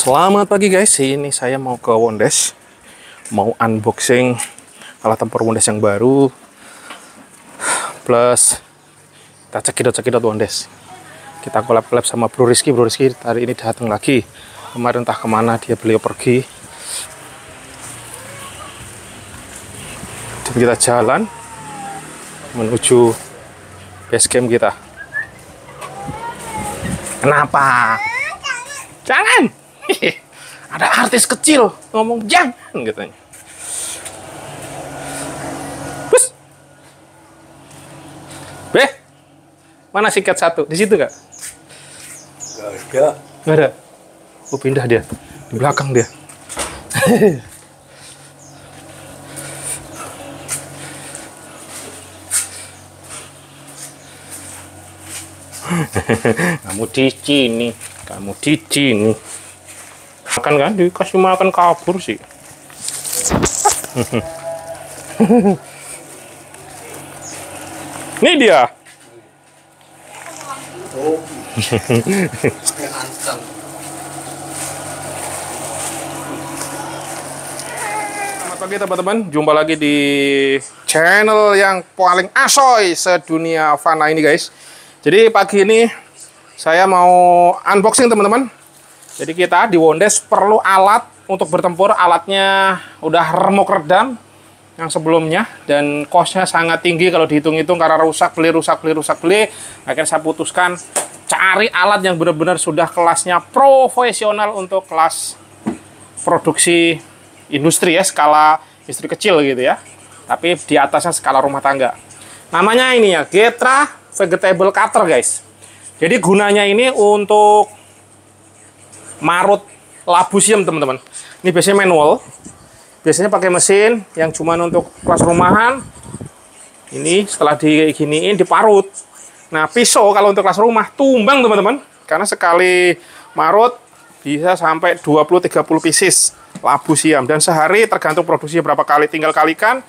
Selamat pagi guys, ini saya mau ke Wondes, mau unboxing alat tempur Wondes yang baru, plus kita cekidot Wondes. Kita collab sama Bro Rizky hari ini datang lagi. Kemarin entah kemana beliau pergi. Dan kita jalan menuju base camp kita. Kenapa? Jangan! Ada artis kecil ngomong jangan katanya. Bus. Beh, mana sikat satu? Di situ nggak? Nggak ada. Oh, pindah dia. Di belakang dia. Kamu di sini. Makan kan, dikasih makan kabur sih. Ini dia. Selamat pagi teman-teman, jumpa lagi di channel yang paling asoy sedunia fana ini guys. Jadi pagi ini saya mau unboxing teman-teman. Jadi kita di Wondes perlu alat untuk bertempur. Alatnya udah remuk redam yang sebelumnya dan costnya sangat tinggi kalau dihitung-hitung karena rusak beli. Akhirnya saya putuskan cari alat yang benar-benar sudah kelasnya profesional untuk kelas produksi industri ya, skala industri kecil gitu ya. Tapi di atasnya skala rumah tangga. Namanya ini ya, Getra Vegetable Cutter guys. Jadi gunanya ini untuk marut labu siam teman-teman. Ini biasanya manual. Biasanya pakai mesin yang cuma untuk kelas rumahan. Ini setelah diginiin diparut. Nah, pisau kalau untuk kelas rumah tumbang teman-teman. Karena sekali marut bisa sampai 20-30 pieces labu siam. Dan sehari tergantung produksinya berapa kali. Tinggal kalikan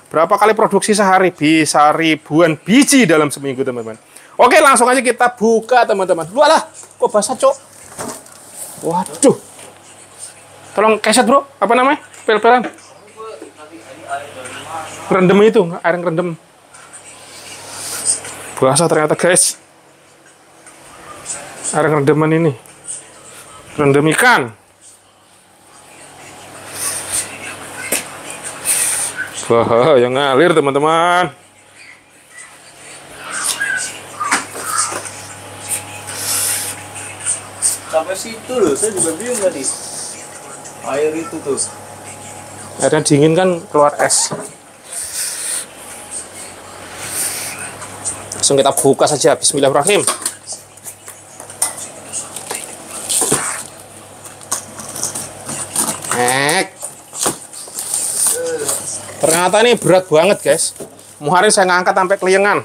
berapa kali produksi sehari. Bisa ribuan biji dalam seminggu teman-teman. Oke, langsung aja kita buka teman-teman. Walah, kok basah cok. Waduh, tolong keset bro, apa namanya? Pel-pelan. Rendem itu, air rendem. Basah ternyata guys. Air rendeman ini. Rendem ikan. Wah, yang ngalir teman-teman. Sampai situ loh, saya juga bingung tadi. Air itu tuh. Airnya dingin kan keluar es. Langsung kita buka saja. Bismillahirrahmanirrahim. Ternyata ini berat banget guys. Kemarin saya ngangkat sampai keliengan.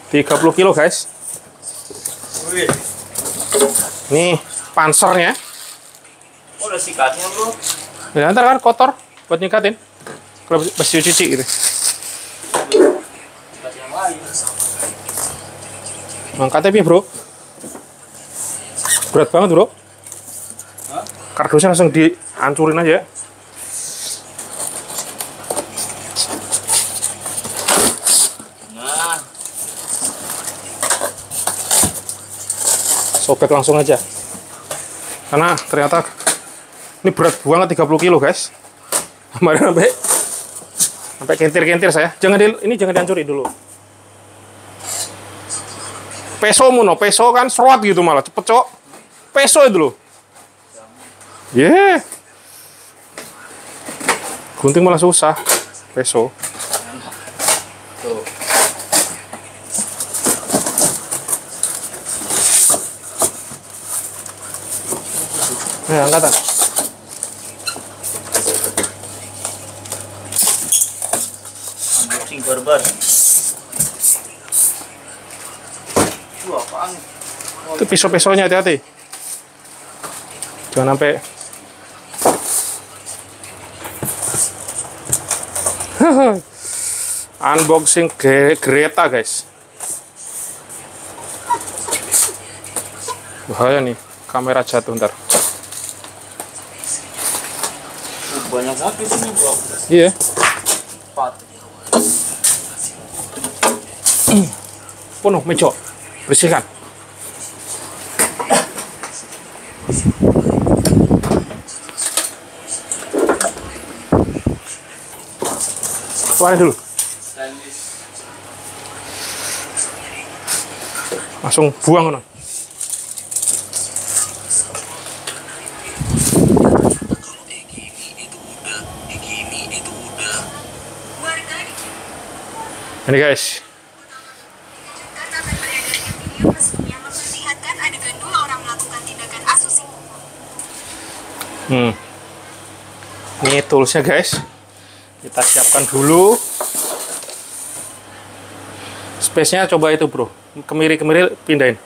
30 kilo guys. Wih. Nih pansernya. Oh, ada sikatnya bro. Ya, ntar kan kotor buat nyikatin. Kalau besi cuci gitu. Sikat yang lain. Angkatnya piye bro? Berat banget bro. Hah? Kardusnya langsung dihancurin aja. Nah, Sobek langsung aja. Karena ternyata ini berat banget 30 kilo guys. Kemarin sampai kentir-kentir saya. Ini jangan dihancurin dulu. Peso muno, peso kan serot gitu malah cepet cok. Peso itu loh. Gunting malah susah. Peso. tuh. Nah, angkatan. Unboxing barbar. Itu apaan? Itu pisau-pisaunya hati-hati. Jangan sampai. Unboxing Greta guys. Bahaya nih, kamera jatuh ntar. Banyak banget di sini, bro. Iya. 4. Penuh meja. Bersihkan. Keluarin dulu. Langsung buang no. Ini guys. Ini toolsnya guys. Kita siapkan dulu. Space-nya coba itu bro. Kemiri-kemiri pindahin.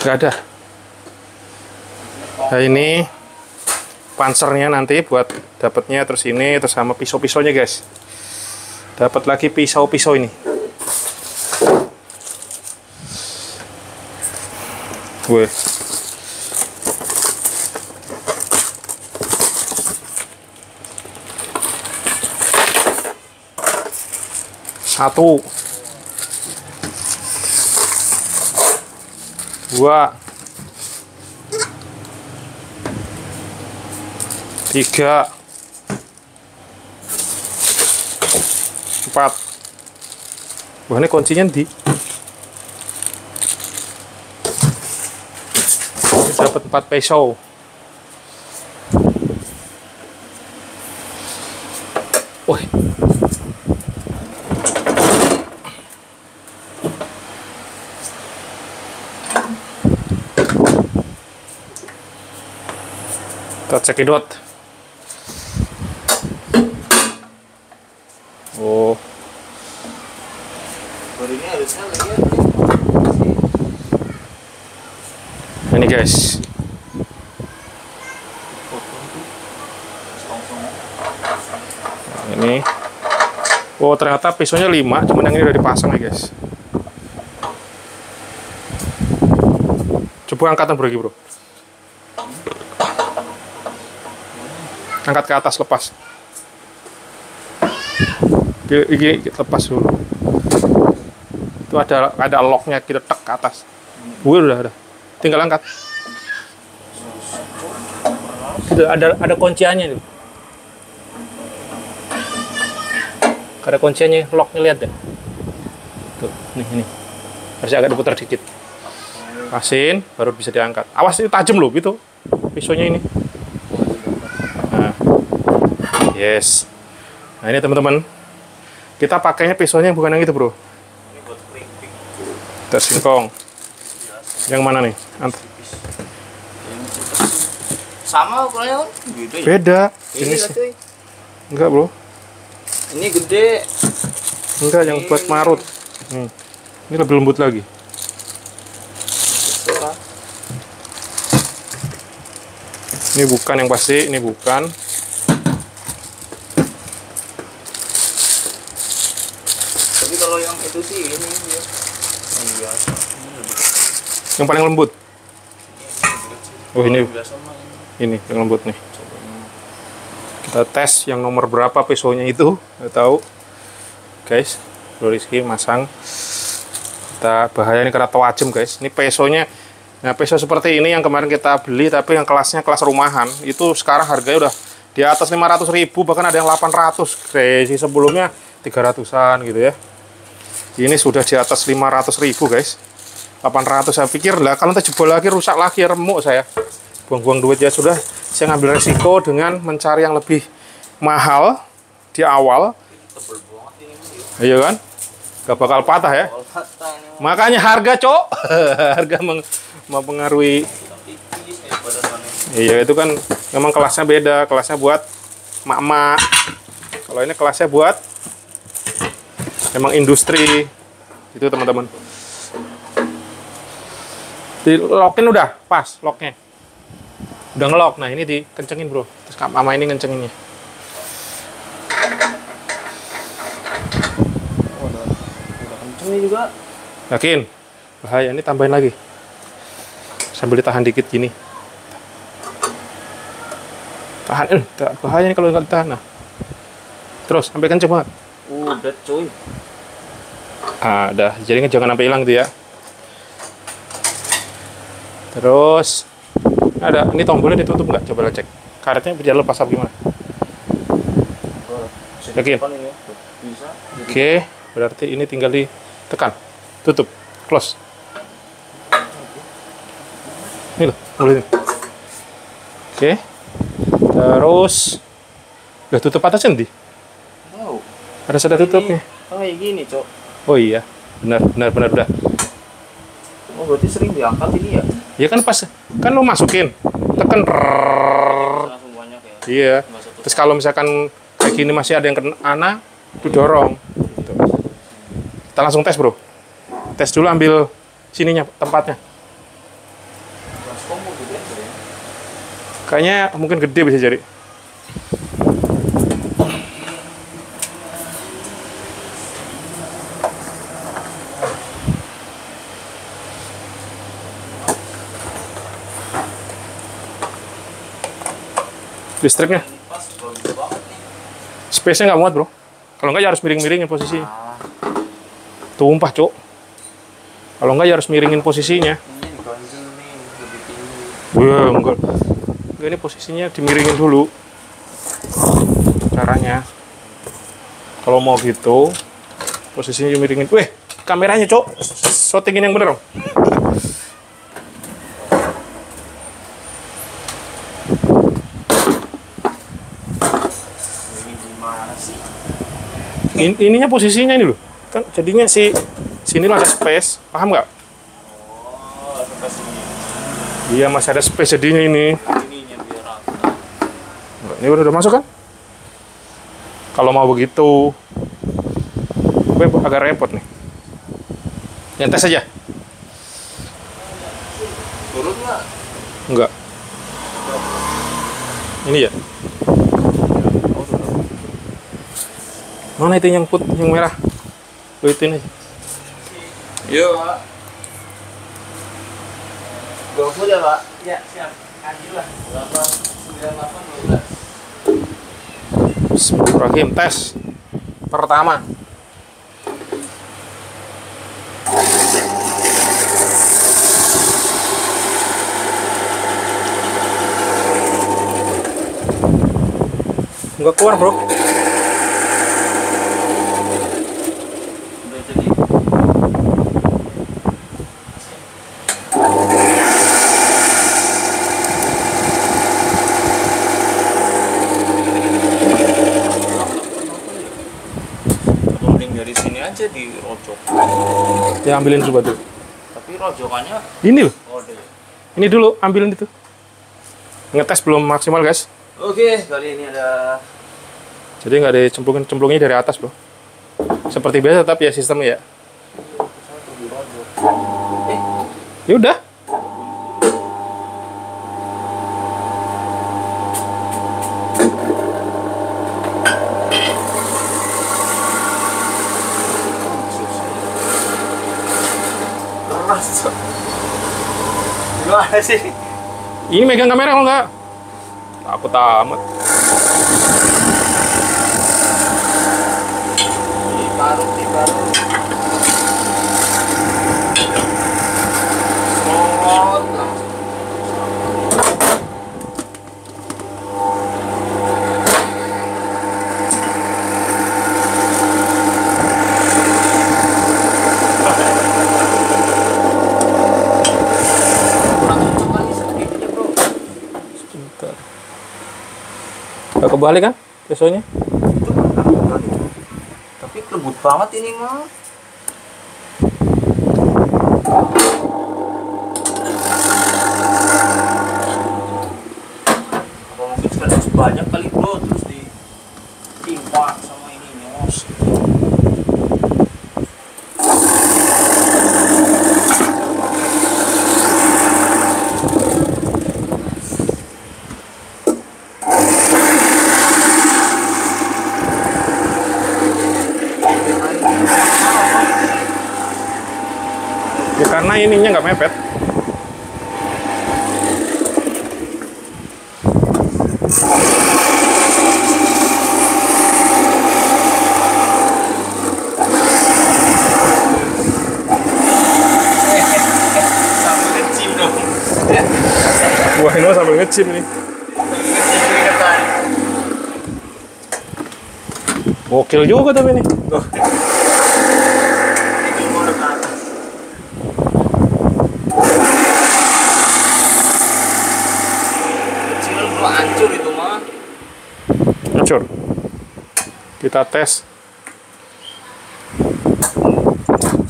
Gak ada. Nah ini pansernya nanti buat dapatnya, terus ini, terus sama pisau-pisaunya guys. Dapat lagi pisau-pisau ini. Wih. Satu. 2. 3. 4. Wah, ini kuncinya di. Dapat 4 pisau. Wih. Kita cekidot. Oh. Ini harusnya lagi ya. Ini guys. Nah, ini. Oh, ternyata pisaunya 5, cuman yang ini udah dipasang ya guys. Coba angkatan bro, bro. Angkat ke atas, lepas. Ini lepas dulu. Itu ada locknya, kita tek ke atas. Udah. Tinggal angkat. Itu ada kunciannya tuh. Ada kunciannya, locknya, lihat deh. Tuh, ini. Harusnya agak diputar dikit. Pasin, baru bisa diangkat. Awas, itu tajam loh, gitu. Pisaunya ini. Nah. Yes. Nah, ini teman-teman. Kita pakainya pisaunya bukan yang itu, bro. Ini buat keripik. Kita singkong. Yang mana nih? Sama ukurannya kan? Gitu ya? Beda. Ini Jenisnya. cuy. Enggak, bro. Ini gede. Enggak, yang buat marut. Ini lebih lembut lagi. Ini bukan yang pasti, ini bukan. Tapi kalau yang itu sih ini dia. Yang biasa. Yang paling lembut. Oh, ini Biasa mah ini ini. yang lembut nih. Kita tes yang nomor berapa pisaunya itu, nggak tahu. Guys, Bro Rizky masang. Kita bahaya ini karena tajam guys. Ini pisaunya. Nah, pisau seperti ini yang kemarin kita beli, tapi yang kelasnya kelas rumahan, itu sekarang harganya udah di atas 500.000, bahkan ada yang 800. Crazy, sebelumnya 300-an gitu ya. Ini sudah di atas 500.000 guys. 800, saya pikir lah kalau nanti jebol lagi, rusak lagi, remuk saya. Buang-buang duit ya sudah. Saya ngambil resiko dengan mencari yang lebih mahal di awal. Tebel banget ini. Iya kan? Gak bakal patah ya. Makanya harga, cok. Harga mempengaruhi. Iya, itu kan memang kelasnya beda. Kelasnya buat mak-mak. Kalau ini kelasnya buat memang industri. Itu teman-teman. Di lockin udah pas locknya. Udah ngelock. Nah, ini dikencengin, bro. Terus mama ini ngencenginnya. Udah kenceng nih juga. Yakin? Bahaya, ini tambahin lagi. Sambil ditahan dikit gini. Tahan, bahaya nih kalau nggak ditahan. Nah. Terus, sampai kenceng banget. Udah cuy. Ada, jadi jangan sampai hilang tuh ya. Terus, ada, ini tombolnya ditutup nggak? Coba cek. Karetnya bisa lepas apa gimana? Yakin? Bisa. Oke, berarti ini tinggal ditekan. Tutup, close. Ini loh, mulai ini. Oke. Terus, udah tutup atasnya nanti? Wow. Ada sudah tutupnya. Kayak gini, Cok. Oh iya, benar udah. Oh, berarti sering diangkat ini ya? Ya kan pas, kan lo masukin, tekan. Langsung banyak ya? Iya. Nggak satu Terus kalau misalkan kayak gini masih ada yang kena, itu dorong. Gitu. Kita langsung tes bro. Tes dulu, ambil sininya tempatnya. baskom gede ya? Kayaknya mungkin gede bisa jadi. Listriknya, Pas, bagus banget nih. space-nya nggak muat bro. Kalau nggak ya harus miring-miringin posisinya. Tumpah cok. Kalau nggak ya harus miringin posisinya. Ini diganjel nih, lebih tinggi. Wah, enggak, ini posisinya dimiringin dulu. Caranya. Kalau mau gitu, posisinya dimiringin. Weh, kameranya cok. Shootingin yang bener dong. Ini gimana sih? Ininya posisinya ini loh. Kan jadinya sini lah ada space. Paham nggak? Oh, sampai sini. Iya, masih ada space jadinya ini. Ininya biar rata. Enggak, ini udah masuk kan? Kalau mau begitu, gue agak repot nih. Yang tes aja? Turun nggak? Enggak. Ini ya? Oh, turun. Mana itu yang yang merah? Oh, itu ini. Iya, Pak. GoFood ya, Pak? Ya, siap. Adil lah. Berapa? 98, 12. Bismillahirrahmanirrahim. Tes pertama. Enggak keluar bro. Udah jadi. Mending dari sini aja dirojok. Ya ambilin coba tuh. Tapi rojokannya Ini loh. kode. Ini dulu ambilin itu. Ngetes belum maksimal guys. Oke, kali ini ada Jadi nggak dicemplungnya dari atas bro. Seperti biasa tapi ya sistemnya ya. dirojok. Ya udah. Keras. Gimana sih? Ini megang kamera kalau nggak? Takut amat. Diparut. Serot langsung. Kurang cocok lagi segitunya, bro. Sebentar. Nggak kebalik kan? Pesonya? Tapi lembut banget ini mah. Apa mungkin sekaligus banyak kali bro, terus ditimpa sama ininya. karena ininya nggak mepet. Sambil ngecim dong. Wah, ini sambil ngecim nih. Gokil juga tapi ini. Kecil belum hancur itu mah. Hancur. Kita tes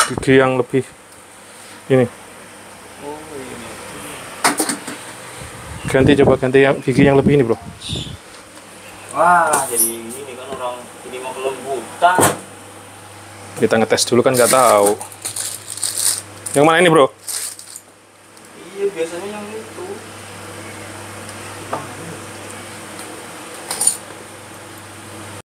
gigi yang lebih ini. Oh ini. Coba ganti yang gigi yang lebih ini, bro. Wah, jadi ini kan orang ini mau kelembutan. Kita ngetes dulu kan nggak tahu. Yang mana ini, bro? Iya, biasanya yang itu.